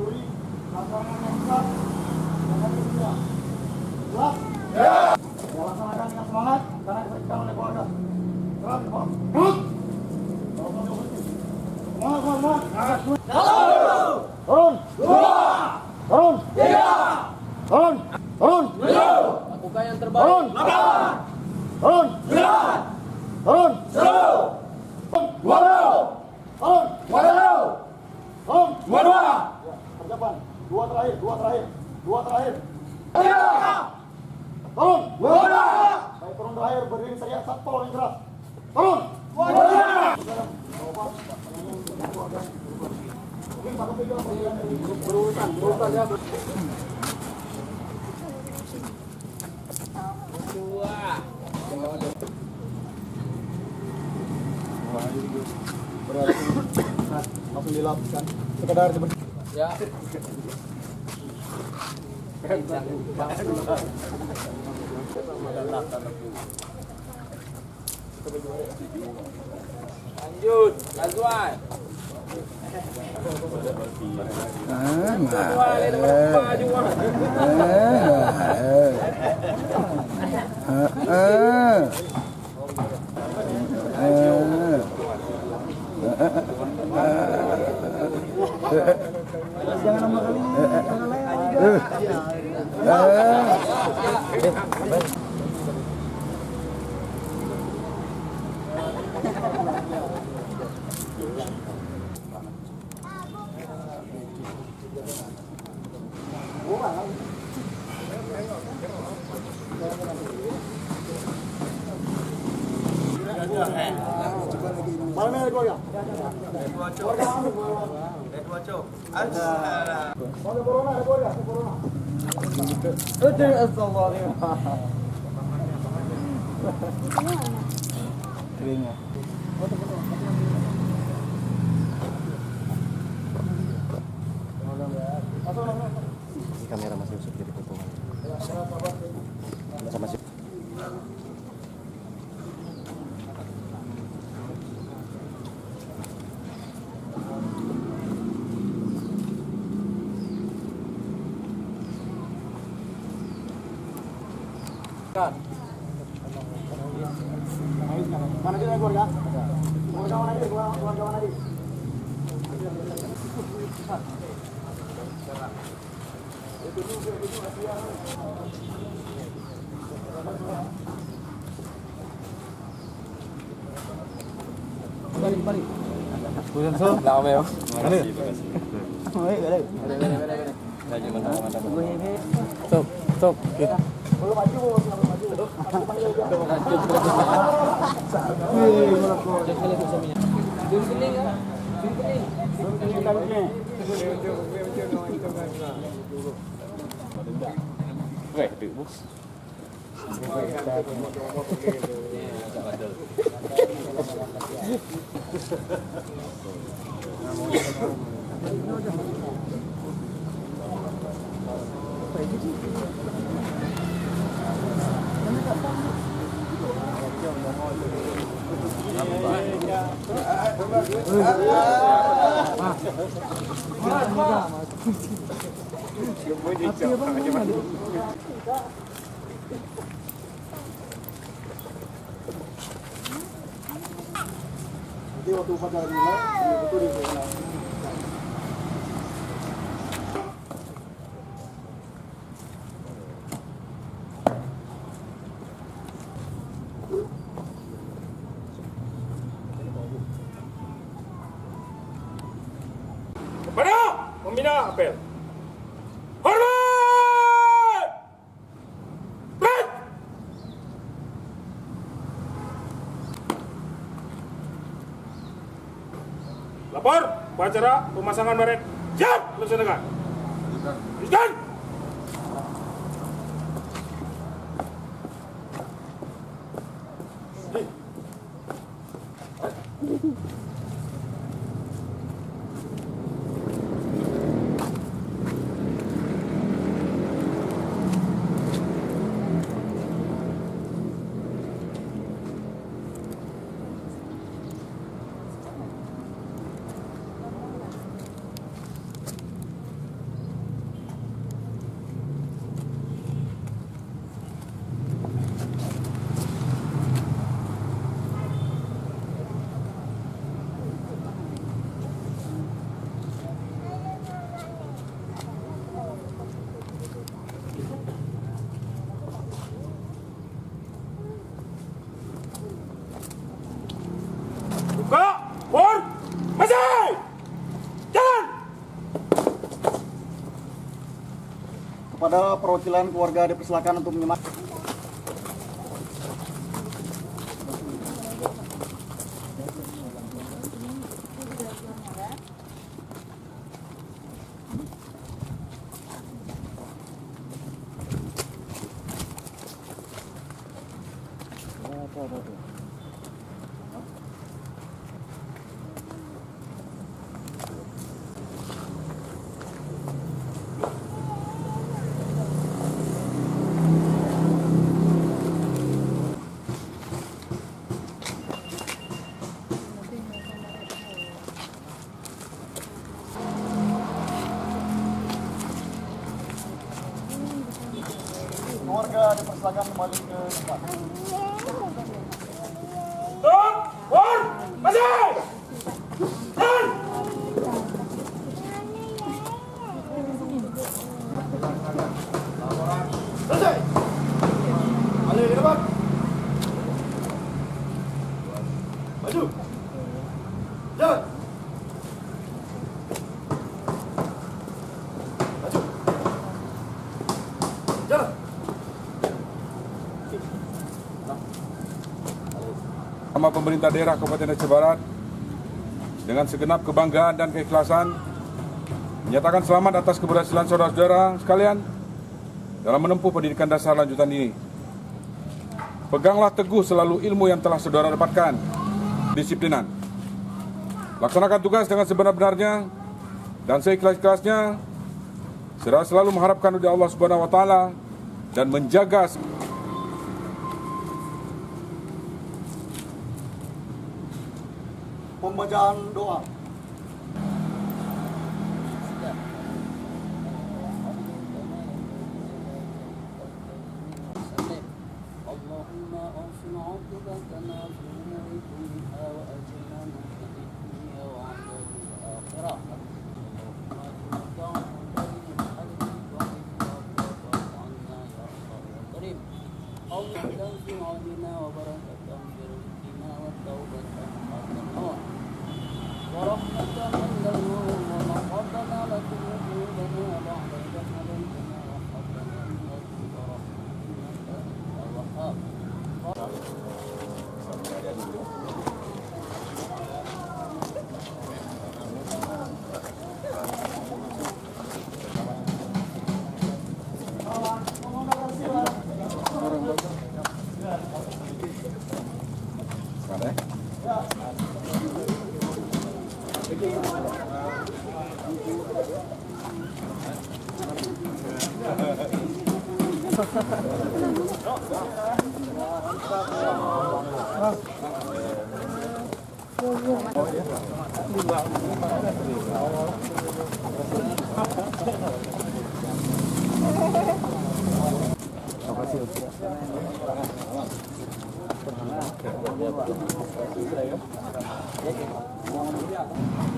mencuri, laksanakan yang besar, jangan berpihak. Jelas? Ya. Ya, laksanakan dengan semangat karena diperintahkan oleh keluarga. Terus, Pak. Terus. Semua. Turun. Turun. Turun. Lakukan yang terbaik. Turun. Turun. Turun. Persiapan. Dua terakhir. Turun. Baik, turun terakhir. Berdiri seriak satpol yang keras. Turun. Berurutan ya. Langsung dilakukan sekedar Ya. Lanjut, Azwan. jangan lama kali. Mana ada keluarga? Ada corona, ada keluarga, ada corona. Telinga. Kamera masih usut jadi potongan. Sama sih. Mana kita keluarga? Keluarga mana lagi? Keluarga mana lagi? Balik. Bukan so? Lah apa ya? Balik. Balik. Stop. Belum maju. Jadi waktu upacara dimulai, itu dimulai. Kepada pembina apel. Hormat! Baik! Lapor upacara pemasangan baret. Siap, laksanakan. Teruskan. kepada perwakilan keluarga dipersilakan untuk menyimak. Keluarga dipersilakan kembali ke tempat. Stop! Pur! Masih! Dan! Selesai. Alih ke depan. Maju. Jalan. Maju. Jalan. Sama pemerintah daerah Kabupaten Aceh Barat dengan segenap kebanggaan dan keikhlasan menyatakan selamat atas keberhasilan saudara-saudara sekalian dalam menempuh pendidikan dasar lanjutan ini. Peganglah teguh selalu ilmu yang telah saudara dapatkan, disiplinan. Laksanakan tugas dengan sebenar-benarnya dan seikhlas-ikhlasnya, serta selalu mengharapkan dari Allah Subhanahu wa taala dan menjaga Pembacaan doa. اللهم أحسن عاقبتنا في الأمور كلها وأجرنا من خزي الدنيا وعذاب الآخرة. اللهم اجعل الدين الحق واعف عنا يا الله يا كريم. اللهم تنزل علينا وبركة في رزقنا والتوبة حق الهوى ورحمة عند الموت ومحبة لكم قلوبنا بعد إذ هديتنا وهب لنا من لدنك رحمة إنك أنت الوهاب.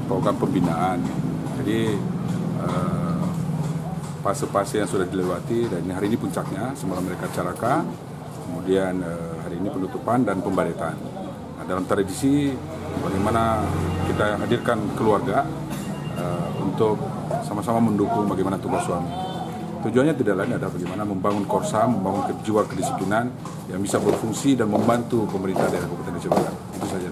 program pembinaan. Jadi fase-fase yang sudah dilewati dan hari ini puncaknya, semalam mereka caraka, kemudian hari ini penutupan dan pembaletan. Nah, dalam tradisi bagaimana kita hadirkan keluarga untuk sama-sama mendukung bagaimana tugas suami. Tujuannya tidak lain adalah bagaimana membangun Korsa, membangun jiwa kedisiplinan yang bisa berfungsi dan membantu pemerintah daerah Kabupaten Aceh Barat. Itu saja.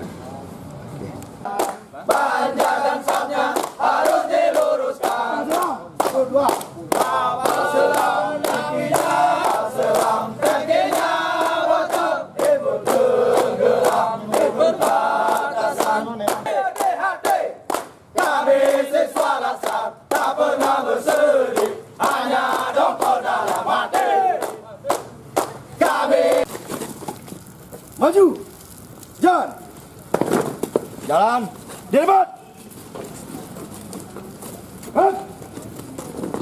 Banja dan sapnya harus diluruskan. Kedua. Selam nakinya, selam kakinya, waktu ibu tenggelam di perbatasan. Hati-hati, kami siswa Laskar tak pernah bersedih, hanya dongkol dalam hati. Kami Maju. Jalan. Jalan. Di depan. Hah?